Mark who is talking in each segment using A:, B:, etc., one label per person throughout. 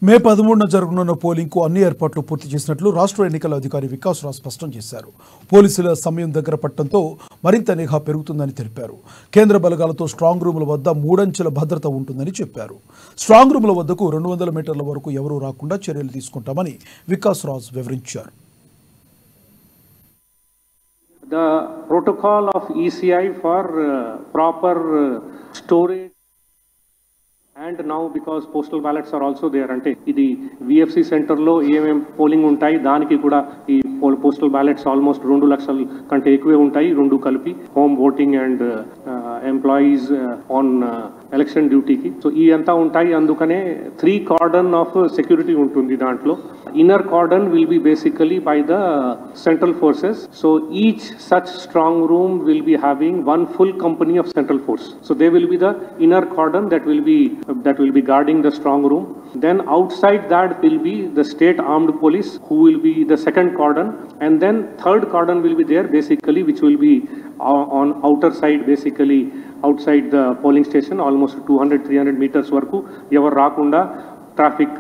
A: మే 13న జరగనున్న పోలింగ్కు అన్ని ఏర్పాట్లు పూర్తి చేసినట్లు రాష్ట్ర ఎన్నికల అధికారి వికాస్ రాజ్ స్పష్టం చేశారు. పోలీసుల సమయం దగ్గర పట్టడంతో మరింత నిఘా పెరుగుతుందని తెలిపారు. కేంద్ర బలగాలతో స్ట్రాంగ్ రూముల వద్ద 3 అంచెల భద్రత ఉంటుందని చెప్పారు. స్ట్రాంగ్ రూముల వద్దకు 200 మీటర్ల వరకు ఎవరూ రాకుండా చర్యలు తీసుకుంటామని వికాస్ రాజ్ వివరించారు.
B: The protocol of ECI for proper storage. And now because postal ballots are also there ante idi VFC center lo polling untai daniki kuda ee postal ballots almost 2 lakhal kante ekkuve untai rendu kalpi home voting and employees on election duty ki so ee anta untai andukane 3 cordon of security untundi dantlo inner cordon will be basically by the central forces so each such strong room will be having one full company of central force so they will be the inner cordon that will be guarding the strong room. Then outside that will be the state armed police who will be the second cordon and then third cordon will be there basically which will be on outer side basically outside the polling station almost 200-300 meters varaku evaru raakunda traffic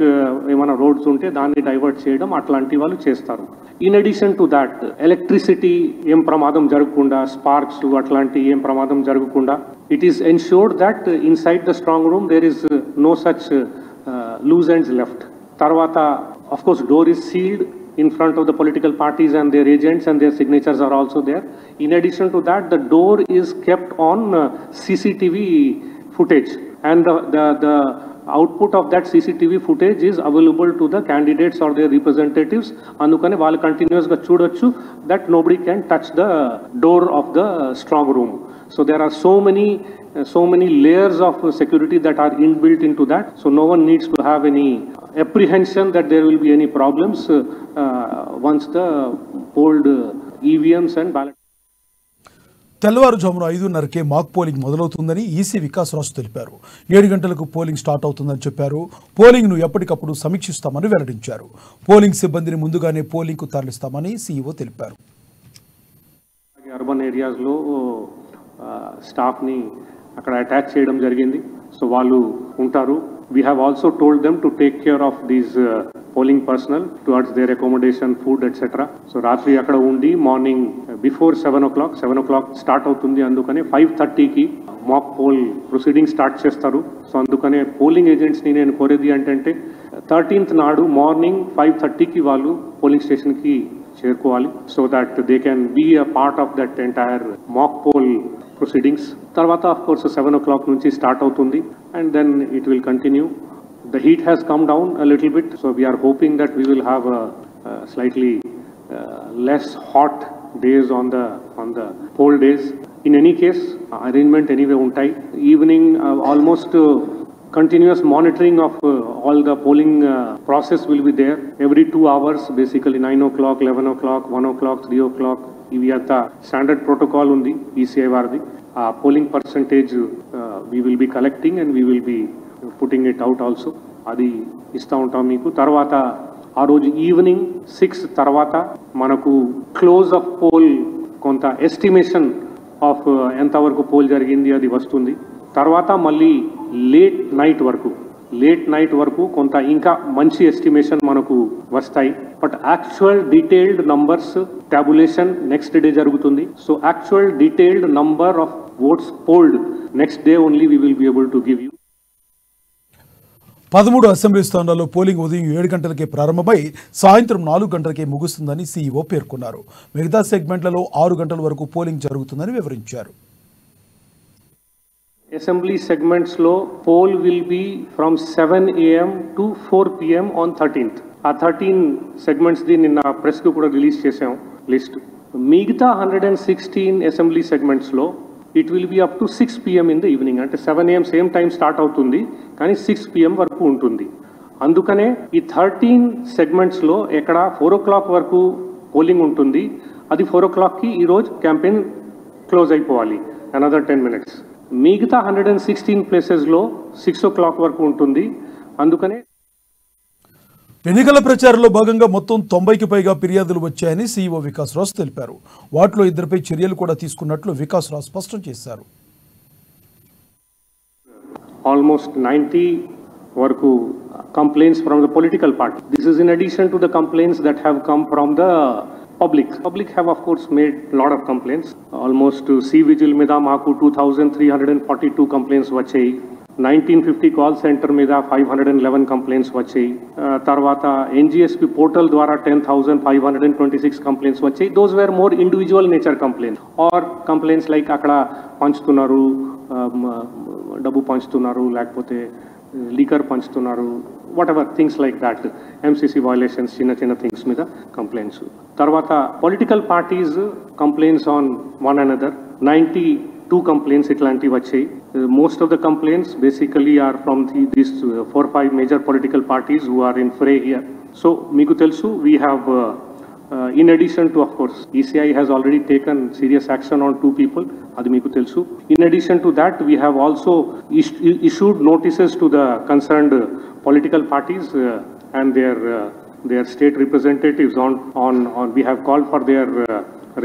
B: emana roads unte danni divert cheyadam atlanti vallu chestaru. In addition to that electricity em pramadam jaragukunda sparks atlanti em pramadam jaragukunda it is ensured that inside the strong room there is no such loose ends left. Tarvata of course door is sealed in front of the political parties and their agents and their signatures are also there. In addition to that the door is kept on CCTV footage and the output of that CCTV footage is available to the candidates or their representatives. Andukane vallu continuous ga chudochu that nobody can touch the door of the strong room. So there are so many layers of security that are inbuilt into that. So no one needs to have any apprehension that there will be any problems once the polled EVMs and ballot.
A: తెల్లవారుజామున 5:30కే mock polling మొదలవుతుందని EC Vikas Raj తెలిపారు. 7 గంటలకు polling start అవుతుందని చెప్పారు. పోలింగ్ను ఎప్పటికప్పుడు సమీక్షిస్తామని వెల్లడించారు. Polling సిబ్బందిని ముందుగానే పోలింగ్కు తరలిస్తామని సీఈఓ తెలిపారు.
B: అర్బన్ ఏరియాస్లో స్టాఫ్ని అక్కడ అటాచ్ చేయడం జరిగింది. సో వాళ్ళు ఉంటారు. We have also told them to take care of these polling personnel towards their accommodation, food, etc. So రాత్రి అక్కడ ఉండి మార్నింగ్ బిఫోర్ 7 o'clock స్టార్ట్ అవుతుంది. అందుకనే 5:30కి మాక్ పోల్ ప్రొసీడింగ్ స్టార్ట్ చేస్తారు. సో అందుకనే పోలింగ్ ఏజెంట్స్ని నేను కోరేది ఏంటంటే 13th నాడు మార్నింగ్ 5:30కి వాళ్ళు పోలింగ్ స్టేషన్కి చేరుకోవాలి so that they can be a part of that entire mock poll proceedings. Tarvata of course 7 o'clock nunchi start avutundi and then it will continue. The heat has come down a little bit so we are hoping that we will have a slightly less hot days on the poll days. In any case arrangement anyway untai evening almost continuous monitoring of all the polling process will be there every 2 hours basically 9 o'clock 11 o'clock 1 o'clock 3 o'clock ఇవి అంతా standard protocol ఉంది ECI వారిది. ఆ polling percentage we will B collecting and we will B putting it out also. అది ఇస్తూ ఉంటాం మీకు. తర్వాత ఆ రోజు ఈవినింగ్ 6 తర్వాత మనకు క్లోజ్ ఆఫ్ పోల్ కొంత ఎస్టిమేషన్ ఆఫ్ ఎంతవరకు పోల్ జరిగింది అది వస్తుంది. తర్వాత మళ్ళీ లేట్ నైట్ వరకు కొంత ఇంకా మంచి ఎస్టిమేషన్ మనకు వస్తాయి. But actual detailed numbers tabulation next day జరుగుతుంది. So actual detailed number of votes polled next day only we will be able to give you.
A: 13 assembly స్థానాల్లో పోలింగ్ ఉదయం 7 గంటలకే ప్రారంభమై సాయంత్రం 4 గంటలకే ముగుస్తుందని సీఈఓ పేర్కొన్నారు. మిగతా సెగ్మెంట్లలో 6 గంటల వరకు పోలింగ్ జరుగుతుందని వివరించారు.
B: Assembly segments lo poll will be from 7 AM to 4 PM on 13th. ఆ 13 segments ది నిన్న ప్రెస్ కు కూడా రిలీజ్ చేసాం లిస్ట్. మిగతా 116 అసెంబ్లీ సెగ్మెంట్స్ లో it will be up to 6 PM in the evening. అంటే 7 AM సేమ్ టైం స్టార్ట్ అవుతుంది కానీ 6 PM వరకు ఉంటుంది. అందుకనే ఈ 13 సెగ్మెంట్స్ లో ఎక్కడ 4 o'clock వరకు పోలింగ్ ఉంటుంది. అది 4 o'clockకి ఈరోజు క్యాంపెయిన్ క్లోజ్ అయిపోవాలి another 10 minutes. మిగతా 116 ప్లేసెస్లో 6 o'clock వరకు ఉంటుంది. అందుకనే
A: ఎన్నికల ప్రచారంలో భాగంగా మొత్తం 90కి పైగా ఫిర్యాదులు వచ్చాయని సీఈఓ వికాస్ రాజ్ తెలిపారు. వాటిలో 2 చర్యలు కూడా తీసుకున్నట్లు వికాస్ రాజ్ స్పష్టం చేశారు.
B: ఆల్మోస్ట్ 90 వరకు complaints from the political party. This is in addition to the complaints that have come from the public. Public have of course made a lot of complaints. Almost C-Vigil మీద మాకు 2,342 complaints వచ్చాయి. 1950 call centre మీద 511 complaints వచ్చాయి. తర్వాత NGSP portal ద్వారా 10,526 complaints వచ్చాయి. Those were more individual nature complaints or complaints like అక్కడ పంచుతున్నారు, డబ్బు పంచుతున్నారు, లేకపోతే లీకర్ పంచుతున్నారు, whatever things like that, MCC violations, చిన్న చిన్న థింగ్స్ మీద కంప్లైంట్స్. తర్వాత political parties complaints on one another 92 complaints ఇట్లాంటివి వచ్చాయి. Most of the complaints basically are from these 4-5 major political parties who are in fray here. So మీకు తెలుసు we have in addition to, of course, ECI has already taken serious action on 2 people, adi meeku telusu. In addition to that, we have also issued notices to the concerned political parties and their state representatives on we have called for their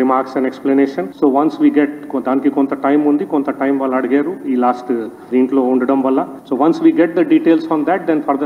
B: remarks and explanation. So once we get daniki konta time undi, konta time vallu adigaru ee last deentlo undadam valla. So once we get the details on that, then further